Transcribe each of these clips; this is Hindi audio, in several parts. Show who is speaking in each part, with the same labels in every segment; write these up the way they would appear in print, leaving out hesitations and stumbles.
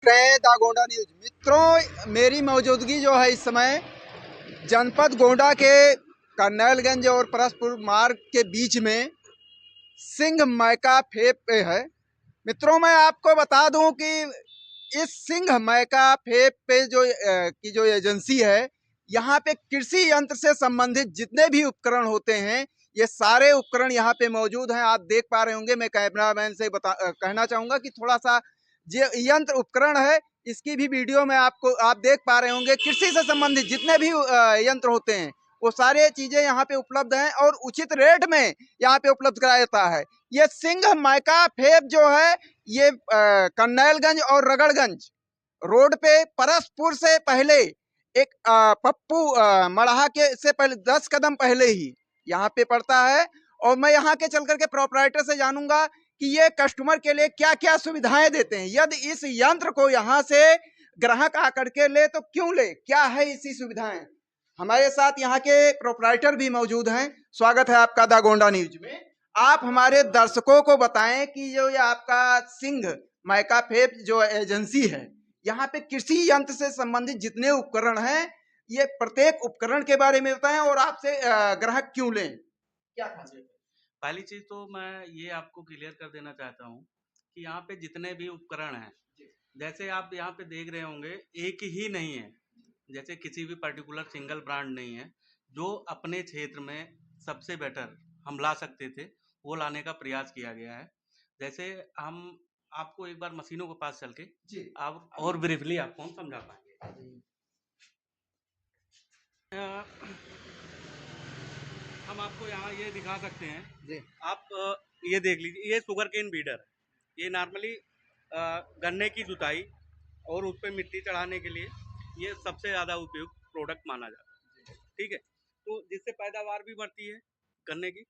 Speaker 1: द गोंडा न्यूज मित्रों, मेरी मौजूदगी जो है इस समय जनपद गोंडा के करनैलगंज और परसपुर मार्ग के बीच में सिंह मैका फेब पे है। मित्रों, मैं आपको बता दूं कि इस सिंह मैका फेब पे जो एजेंसी है, यहाँ पे कृषि यंत्र से संबंधित जितने भी उपकरण होते हैं, ये सारे उपकरण यहाँ पे मौजूद हैं। आप देख पा रहे होंगे। मैं कैमरामैन से कहना चाहूंगा कि थोड़ा सा जो यंत्र उपकरण है, इसकी भी वीडियो में आप देख पा रहे होंगे। कृषि से संबंधित जितने भी यंत्र होते हैं, वो सारे चीजें यहाँ पे उपलब्ध हैं और उचित रेट में यहाँ पे उपलब्ध कराया जाता है। ये सिंह मैका फेब जो है, ये करनैलगंज और रगड़गंज रोड पे परसपुर से पहले एक पप्पू मड़हा के से पहले 10 कदम पहले ही यहाँ पे पड़ता है। और मैं यहाँ के चल करके प्रोपराइटर से जानूंगा कि ये कस्टमर के लिए क्या क्या सुविधाएं देते हैं। यदि इस यंत्र को यहाँ से ग्राहक आकर के ले तो क्यों ले, क्या है इसी सुविधाएं। हमारे साथ यहाँ के प्रोपराइटर भी मौजूद हैं। स्वागत है आपका द गोंडा न्यूज में। आप हमारे दर्शकों को बताएं कि जो ये आपका सिंह मैका फेब जो एजेंसी है, यहाँ पे कृषि यंत्र से संबंधित जितने उपकरण हैं, ये प्रत्येक उपकरण के बारे में बताएं और आपसे ग्राहक क्यों लें, क्या खासियत है।
Speaker 2: पहली चीज तो मैं ये आपको क्लियर कर देना चाहता हूँ कि यहाँ पे जितने भी उपकरण हैं, जैसे आप यहाँ पे देख रहे होंगे, एक ही नहीं है। जैसे किसी भी पर्टिकुलर सिंगल ब्रांड नहीं है। जो अपने क्षेत्र में सबसे बेटर हम ला सकते थे, वो लाने का प्रयास किया गया है। जैसे हम आपको एक बार मशीनों के पास चल के
Speaker 1: जी,
Speaker 2: आप और ब्रीफली आपको हम समझा पाएंगे। हम आपको यहाँ ये दिखा सकते हैं
Speaker 1: जी,
Speaker 2: आप ये देख लीजिए, ये शुगर केन बीडर है। ये नॉर्मली गन्ने की जुताई और उस पर मिट्टी चढ़ाने के लिए ये सबसे ज़्यादा उपयुक्त प्रोडक्ट माना जाता है। ठीक है, तो जिससे पैदावार भी बढ़ती है गन्ने की।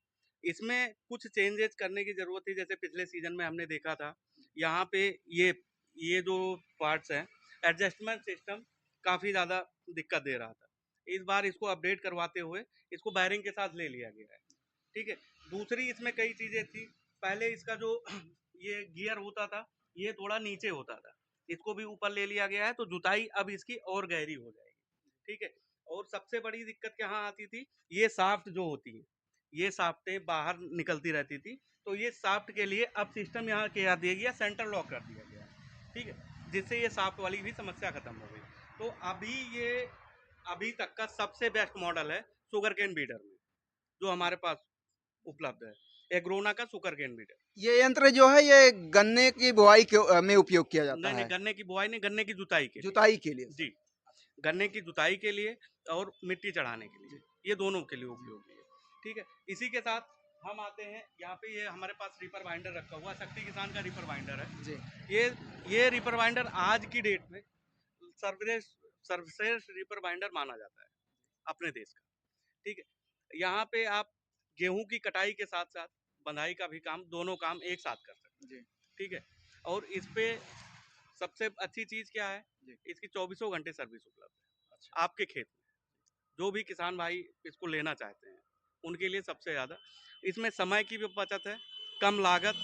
Speaker 2: इसमें कुछ चेंजेस करने की ज़रूरत थी। जैसे पिछले सीजन में हमने देखा था, यहाँ पे ये जो पार्ट्स हैं, एडजस्टमेंट सिस्टम काफ़ी ज़्यादा दिक्कत दे रहा था। इस बार इसको अपडेट करवाते हुए इसको बैरिंग के साथ ले लिया गया है। ठीक है, दूसरी इसमें कई चीज़ें थी। पहले इसका जो ये गियर होता था, ये थोड़ा नीचे होता था। इसको भी ऊपर ले लिया गया है, तो जुताई अब इसकी और गहरी हो जाएगी। ठीक है, और सबसे बड़ी दिक्कत कहाँ आती थी, ये साफ्ट जो होती है, ये साफ्टें बाहर निकलती रहती थी। तो ये साफ्ट के लिए अब सिस्टम यहाँ क्या दिया गया, सेंटर लॉक कर दिया गया। ठीक है, जिससे ये साफ्ट वाली भी समस्या खत्म हो गई। तो अभी तक का सबसे बेस्ट मॉडल है शुगर केन बीडर में, जो हमारे पास उपलब्ध है, एग्रोना का शुगर केन बीडर।
Speaker 1: ये यंत्र जो है ये गन्ने की बुआई में उपयोग किया जाता
Speaker 2: नहीं नहीं,
Speaker 1: है,
Speaker 2: गन्ने की बुआई नहीं, गन्ने की जुताई के लिए।
Speaker 1: जुताई के लिए।
Speaker 2: जी, गन्ने की जुताई के लिए और मिट्टी चढ़ाने के लिए, ये दोनों के लिए उपयोगी है। ठीक है, इसी के साथ हम आते हैं यहाँ पे। ये हमारे पास रिपर बाइंडर रखा हुआ, शक्ति किसान का रिपर बाइंडर है।
Speaker 1: जी,
Speaker 2: ये रिपर बाइंडर आज की डेट में सर्वश्रेष्ठ सर्वश्रेष्ठ रिपर बाइंडर माना जाता है अपने देश का। ठीक है, यहाँ पे आप गेहूं की कटाई के साथ साथ बंधाई का भी काम, दोनों काम एक साथ कर सकते हैं। ठीक है, और इस पे सबसे अच्छी चीज़ क्या है, इसकी 24 घंटे सर्विस उपलब्ध है। अच्छा। आपके खेत में जो भी किसान भाई इसको लेना चाहते हैं, उनके लिए सबसे ज़्यादा इसमें समय की भी बचत है, कम लागत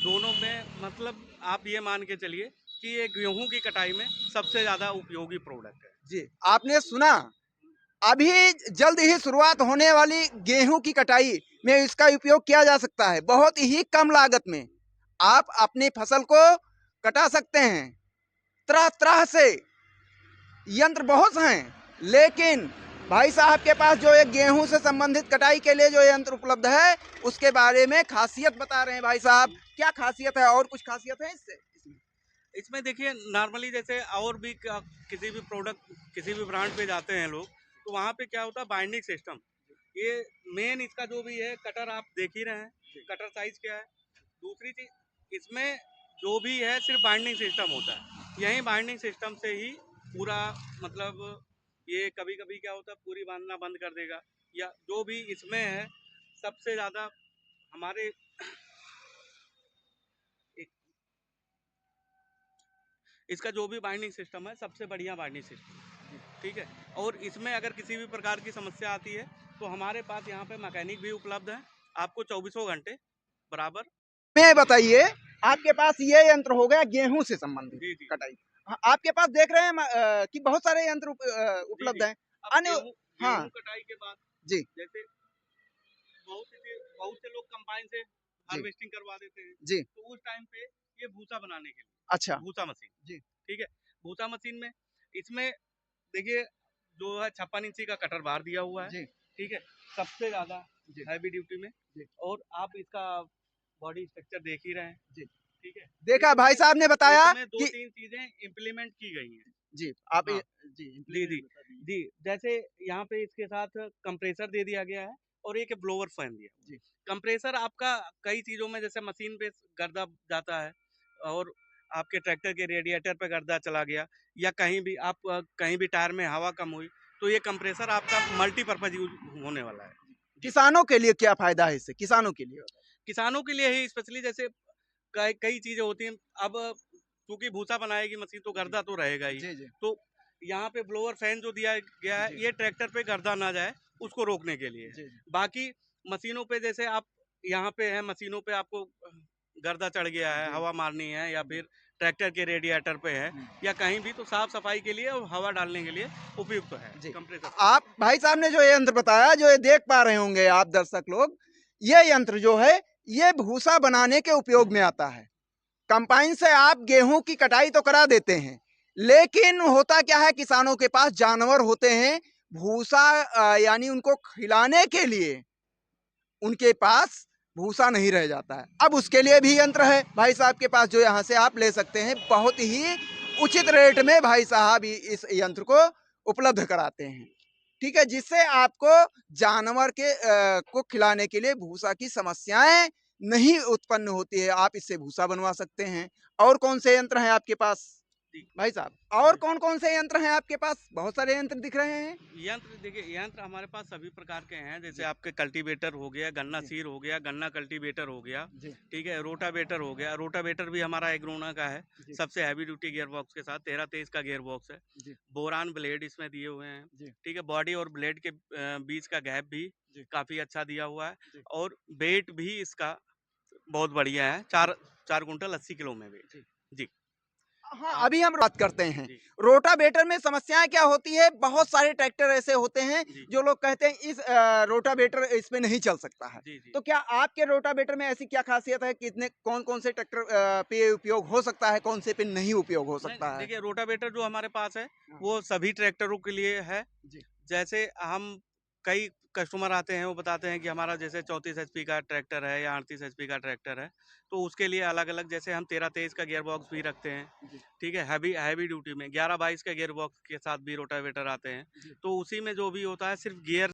Speaker 2: दोनों में। मतलब आप ये मान के चलिए कि ये गेहूं की कटाई में सबसे ज़्यादा उपयोगी प्रोडक्ट है।
Speaker 1: जी, आपने सुना। अभी जल्द ही शुरुआत होने वाली गेहूं की कटाई में इसका उपयोग किया जा सकता है। बहुत ही कम लागत में आप अपनी फसल को कटा सकते हैं। तरह तरह से यंत्र बहुत हैं, लेकिन भाई साहब के पास जो एक गेहूं से संबंधित कटाई के लिए जो यंत्र उपलब्ध है, उसके बारे में खासियत बता रहे हैं भाई साहब। क्या खासियत है और कुछ खासियत है इससे?
Speaker 2: इसमें देखिए, नॉर्मली जैसे और भी किसी भी प्रोडक्ट, किसी भी ब्रांड पे जाते हैं लोग, तो वहाँ पे क्या होता है, बाइंडिंग सिस्टम। ये मेन इसका जो भी है, कटर आप देख ही रहे हैं, कटर साइज क्या है। दूसरी चीज इसमें जो भी है, सिर्फ बाइंडिंग सिस्टम होता है। यही बाइंडिंग सिस्टम से ही पूरा, मतलब ये कभी कभी क्या होता है, पूरी बांधना बंद कर देगा, या जो भी इसमें है सबसे ज़्यादा हमारे इसका जो भी बाइंडिंग सिस्टम है, सबसे बढ़िया बाइंडिंग सिस्टम। ठीक है, और इसमें अगर किसी भी प्रकार की समस्या आती है, तो हमारे पास यहाँ पे मैकेनिक भी उपलब्ध है, आपको 24 घंटे बराबर।
Speaker 1: मैं बताइए आपके पास ये यंत्र हो गया गेहूं से संबंधित
Speaker 2: जी जी
Speaker 1: कटाई। हाँ, आपके पास देख रहे हैं कि बहुत सारे यंत्र
Speaker 2: जी
Speaker 1: उपलब्ध
Speaker 2: जी।
Speaker 1: हैं।
Speaker 2: अब
Speaker 1: अन्य
Speaker 2: गेहूं
Speaker 1: हाँ
Speaker 2: गेहूं कटाई के बाद
Speaker 1: जी
Speaker 2: जैसे बहुत से लोग कंबाइन से
Speaker 1: जी
Speaker 2: हार्वेस्टिंग करवा देते हैं,
Speaker 1: जी।
Speaker 2: तो उस टाइम पे ये भूसा बनाने के लिए
Speaker 1: अच्छा
Speaker 2: भूसा मशीन,
Speaker 1: जी
Speaker 2: ठीक है। भूसा मशीन में इसमें देखिए जो है 56 इंची का कटर बार दिया हुआ है,
Speaker 1: जी
Speaker 2: ठीक है, सबसे ज्यादा
Speaker 1: जी
Speaker 2: हैवी ड्यूटी में।
Speaker 1: जी
Speaker 2: और आप इसका बॉडी स्ट्रक्चर देख ही रहे हैं,
Speaker 1: जी।
Speaker 2: ठीक है।
Speaker 1: देखा भाई
Speaker 2: इसमें
Speaker 1: साहब ने बताया
Speaker 2: इसमें दो
Speaker 1: कि
Speaker 2: तीन चीजें इम्प्लीमेंट की गई हैं।
Speaker 1: जी आप
Speaker 2: हाँ
Speaker 1: जी
Speaker 2: जी
Speaker 1: implement
Speaker 2: जी
Speaker 1: बता दीजिए।
Speaker 2: जी। जैसे यहाँ पे इसके साथ कंप्रेसर दे दिया गया है और एक ब्लोअर फैन दिया हुआ
Speaker 1: जी
Speaker 2: है। कंप्रेसर आपका कई चीज़ों में जैसे मशीन पे गर्दा जाता है और आपके ट्रैक्टर के रेडिएटर पे गर्दा चला गया या कहीं भी आप कहीं भी टायर में हवा कम हुई तो ये कंप्रेसर आपका मल्टीपर्पज यूज होने वाला है। जी।
Speaker 1: किसानों के लिए क्या फायदा है इससे किसानों के लिए?
Speaker 2: किसानों के लिए ही स्पेशली जैसे कई कई चीज़ें होती हैं। अब क्योंकि भूसा बनाएगी मशीन तो
Speaker 1: जी
Speaker 2: गर्दा तो रहेगा ही।
Speaker 1: जी जी
Speaker 2: तो यहाँ पे ब्लोअर फैन जो दिया गया है
Speaker 1: जी
Speaker 2: ये ट्रैक्टर पे गर्दा ना जाए उसको रोकने के लिए है।
Speaker 1: जी जी
Speaker 2: बाकी मशीनों पे जैसे आप यहाँ पे है मशीनों पे आपको गर्दा चढ़ गया है,
Speaker 1: जी
Speaker 2: हवा मारनी है या फिर ट्रैक्टर के रेडिएटर पे है या कहीं भी तो साफ सफाई के लिए और हवा डालने के लिए उपयुक्त है
Speaker 1: जी।
Speaker 2: कंप्रेसर।
Speaker 1: आप भाई साहब ने जो ये यंत्र बताया जो ये देख पा रहे होंगे आप दर्शक लोग, ये यंत्र जो है ये भूसा बनाने के उपयोग में आता है। कंबाइन से आप गेहूं की कटाई तो करा देते हैं, लेकिन होता क्या है किसानों के पास जानवर होते हैं, भूसा यानी उनको खिलाने के लिए उनके पास भूसा नहीं रह जाता है। अब उसके लिए भी यंत्र है भाई साहब के पास जो यहाँ से आप ले सकते हैं, बहुत ही उचित रेट में भाई साहब इस यंत्र को उपलब्ध कराते हैं, ठीक है, जिससे आपको जानवर को खिलाने के लिए भूसा की समस्याएं नहीं उत्पन्न होती है। आप इससे भूसा बनवा सकते हैं। और कौन से यंत्र हैं आपके पास
Speaker 2: जी
Speaker 1: भाई साहब? और कौन कौन से यंत्र हैं आपके पास? बहुत सारे यंत्र दिख रहे हैं।
Speaker 2: यंत्र देखिए यंत्र हमारे पास सभी प्रकार के हैं जैसे
Speaker 1: जी
Speaker 2: आपके कल्टीवेटर हो गया, गन्ना
Speaker 1: जी
Speaker 2: सीर हो गया, गन्ना कल्टीवेटर हो गया,
Speaker 1: जी
Speaker 2: ठीक है। रोटावेटर हो गया, रोटावेटर भी हमारा एग्रोना का है,
Speaker 1: जी
Speaker 2: सबसे हैवी ड्यूटी गियर बॉक्स के साथ 13-23 का गियर बॉक्स है।
Speaker 1: जी
Speaker 2: बोरान ब्लेड इसमें दिए हुए हैं,
Speaker 1: जी
Speaker 2: ठीक है। बॉडी और ब्लेड के बीच का गैप भी
Speaker 1: जी
Speaker 2: काफी अच्छा दिया हुआ है
Speaker 1: जी
Speaker 2: और वेट भी इसका बहुत बढ़िया है, 4 कुंटल 80 किलो में वेट।
Speaker 1: जी।
Speaker 2: जी।
Speaker 1: हाँ,
Speaker 2: आप
Speaker 1: अभी हम बात करते हैं।
Speaker 2: जी
Speaker 1: रोटावेटर में समस्याएँ क्या होती है? बहुत सारे ट्रैक्टर ऐसे होते हैं,
Speaker 2: जी
Speaker 1: जो लोग कहते हैं इस रोटावेटर इसमें नहीं चल सकता है।
Speaker 2: जी जी।
Speaker 1: तो क्या आपके रोटावेटर में ऐसी क्या ख़ासियत है? कितने कौन-कौन से ट्रैक्टर पे उपयोग हो सकता है, कौन से पे नहीं उपयोग हो
Speaker 2: नहीं,
Speaker 1: सकता है?
Speaker 2: देखिए रोटावेटर जो हमारे पास है,
Speaker 1: हाँ,
Speaker 2: वो सभी ट्रैक्टरों के लिए है।
Speaker 1: जी,
Speaker 2: जैसे हम कई कस्टमर आते हैं, वो बताते हैं कि हमारा जैसे 34 एचपी का ट्रैक्टर है या 38 एचपी का ट्रैक्टर है, तो उसके लिए अलग-अलग जैसे हम 13-23 का गियर बॉक्स भी रखते हैं,
Speaker 1: जी,
Speaker 2: ठीक है? हैवी हैवी ड्यूटी में 11-22 का गियर बॉक्स के साथ भी रोटावेटर आते हैं।
Speaker 1: जी।
Speaker 2: तो उसी में जो भी होता है सिर्फ़ गियर